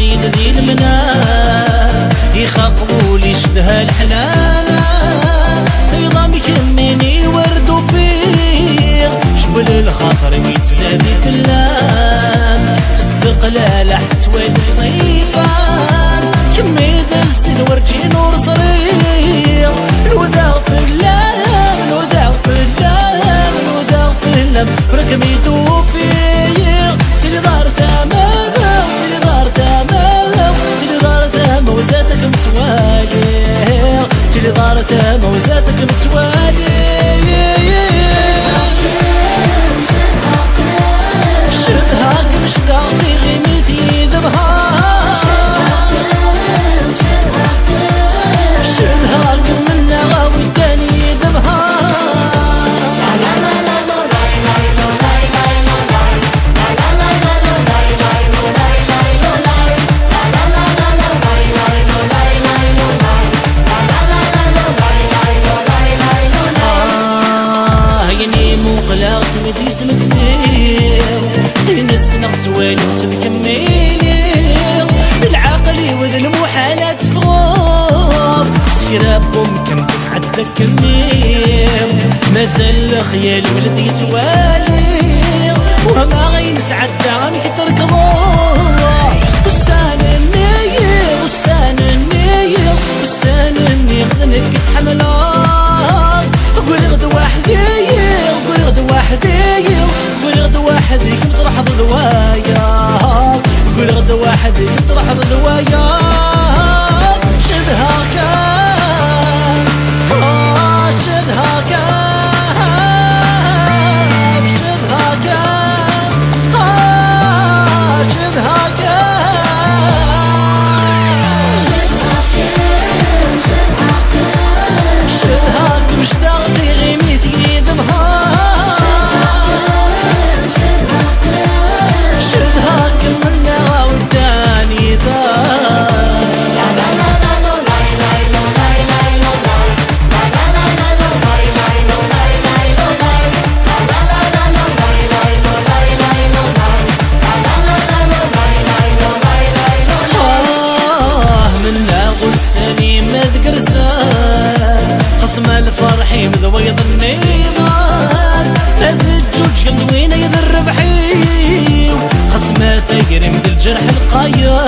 الصيد ذي المنام يخاطبولي شدها الحلالة تيضام يكمني ورد وفيغ جبل الخاطر يتلابي في اللام تثقل لحت وين الصيفان كمي دز الورجي نور صريغ الوذاغ في اللام الوذاغ في اللام الوذاغ في اللام بركمي توفيغ سيلي دار تمام سيلي دار تمام سيلي دار تمام وزاتك متوالي سيلي دار تمام وزاتك متوالي شدها كمش داغتي غيميتي ذبها شدها كمنا غاوي التاني ذبها مديس مثلي في نسنا توالي وتكميني بالعقل وذ المحالات فغوب سيراب ممكن عدك كميم مازال الخيال ولدي توالي وما غينس عدا غنك تركضوه وسان النية وسان النية وسان النية خذنك تحملها قول غد وحدي قول غد وحدي قول غد وحدي كنت راح ضوايا قول غد وحدي كنت راح ضوايا شدها كان شدها كان شدها كان شدها كان شدها كان مش داغتي غيميتي ذبها شدها كمنا وداني منا غساني مذكر زان خصم الفرحي مذويض النيضان هذا الجوج قلوين يذر بحيو خصمه تقري من الجرح القايم